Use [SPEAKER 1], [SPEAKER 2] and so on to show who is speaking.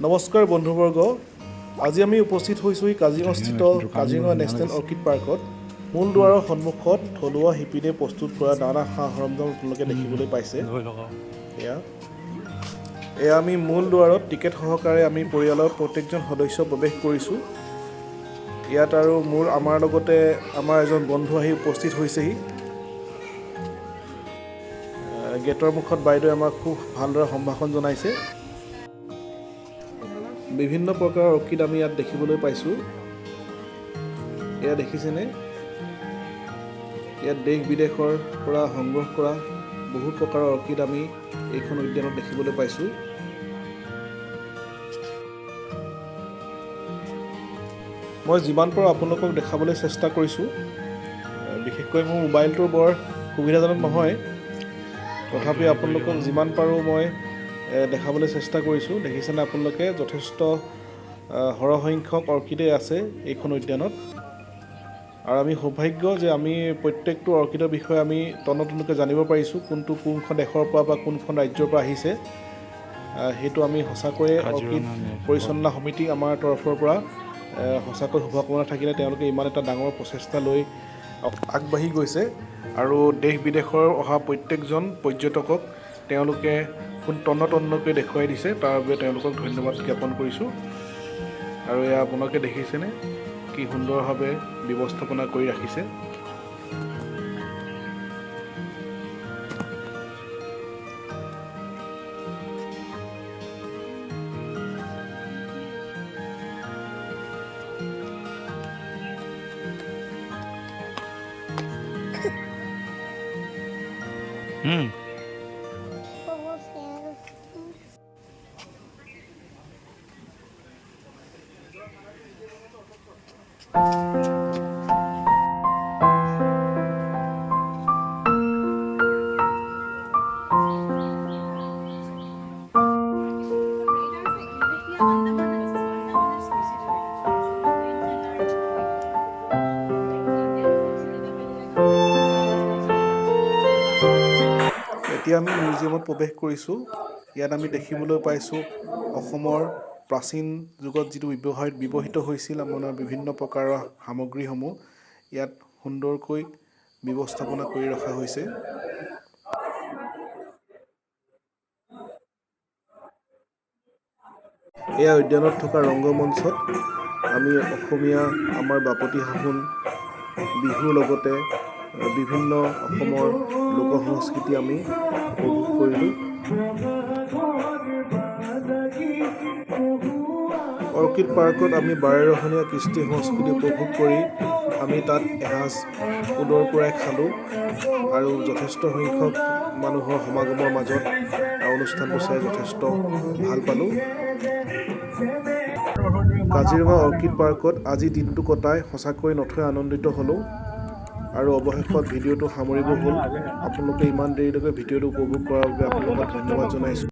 [SPEAKER 1] নমস্কাৰ বন্ধুবৰ্গ, আজি আমি উপস্থিত হৈছোঁ কাজিৰঙাস্থিত কাজিৰঙা নেশ্যনেল অৰ্কিড পাৰ্কত। মূল দুৱাৰৰ সন্মুখত থলুৱা শিপিনীয়ে প্ৰস্তুত কৰা নানা সা সৰঞ্জাম আপোনালোকে দেখিবলৈ পাইছে। এয়া আমি মূল দুৱাৰত টিকেট সহকাৰে আমি পৰিয়ালৰ প্ৰত্যেকজন সদস্য প্ৰৱেশ কৰিছোঁ। ইয়াত আৰু আমাৰ লগতে আমাৰ এজন বন্ধু আহি উপস্থিত হৈছেহি। গেটৰ মুখত বাইদেৱে আমাক খুব ভালদৰে সম্ভাষণ জনাইছে। বিভিন্ন প্ৰকাৰৰ অৰ্কিড আমি ইয়াত দেখিবলৈ পাইছোঁ। এয়া দেখিছেনে? ইয়াত দেশ বিদেশৰ পৰা সংগ্ৰহ কৰা বহুত প্ৰকাৰৰ অৰ্কিড আমি এইখন উদ্যানত দেখিবলৈ পাইছোঁ। মই যিমান পাৰোঁ আপোনালোকক দেখাবলৈ চেষ্টা কৰিছোঁ। বিশেষকৈ মোৰ মোবাইলটো বৰ সুবিধাজনক নহয়, তথাপি আপোনালোকক যিমান পাৰোঁ মই দেখাবলৈ চেষ্টা কৰিছোঁ। দেখিছেনে আপোনালোকে, যথেষ্ট সৰহসংখ্যক অৰ্কিডেই আছে এইখন উদ্যানত। আৰু আমি সৌভাগ্য যে আমি প্ৰত্যেকটো অৰ্কিডৰ বিষয়ে আমি তন্নতন্নকৈ জানিব পাৰিছোঁ, কোনখন দেশৰ পৰা বা কোনখন ৰাজ্যৰ পৰা আহিছে। সেইটো আমি সঁচাকৈয়ে অৰ্কিড পৰিচালনা সমিতি আমাৰ তৰফৰ পৰা সঁচাকৈ শুভকামনা থাকিলে। তেওঁলোকে ইমান এটা ডাঙৰ প্ৰচেষ্টা লৈ আগবাঢ়ি গৈছে আৰু দেশ বিদেশৰ অহা প্ৰত্যেকজন পৰ্যটকক তেওঁলোকে তন্নতন্নকৈ দেখুৱাই দিছে। তাৰ বাবে তেওঁলোকক ধন্যবাদ জ্ঞাপন কৰিছোঁ। আৰু এয়া আপোনালোকে দেখিছেনে কি সুন্দৰভাৱে ব্যৱস্থাপনা কৰি ৰাখিছে। এতিয়া আমি মিউজিয়ামত প্ৰৱেশ কৰিছোঁ। ইয়াত আমি দেখিবলৈ পাইছোঁ অসমৰ প্ৰাচীন যুগত যিটো ব্যৱহৃত হৈছিল আপোনাৰ বিভিন্ন প্ৰকাৰৰ সামগ্ৰীসমূহ ইয়াত সুন্দৰকৈ ব্যৱস্থাপনা কৰি ৰখা হৈছে। এয়া উদ্যানত থকা ৰংগমঞ্চত আমি অসমীয়া আমাৰ বাপতি সাহোন বিহুৰ লগতে বিভিন্ন অসমৰ লোক সংস্কৃতি আমি উপভোগ কৰিলোঁ। অৰ্কিড পাৰ্কত আমি বাৰেৰহণীয়া কৃষ্টি সংস্কৃতি উপভোগ কৰি আমি তাত এসাঁজ উদৰ পূৰাই খালোঁ আৰু যথেষ্ট সংখ্যক মানুহৰ সমাগমৰ মাজত অনুষ্ঠানটো চাই যথেষ্ট ভাল পালোঁ। কাজিৰঙা অৰ্কিড পাৰ্কত আজি দিনটো কটাই সঁচাকৈ নথৈ আনন্দিত হ'লোঁ। আৰু অৱশেষত ভিডিঅ'টো সামৰিব হ'ল। আপোনালোকে ইমান দেৰিলৈকে ভিডিঅ'টো উপভোগ কৰাৰ বাবে আপোনালোকক ধন্যবাদ জনাইছোঁ।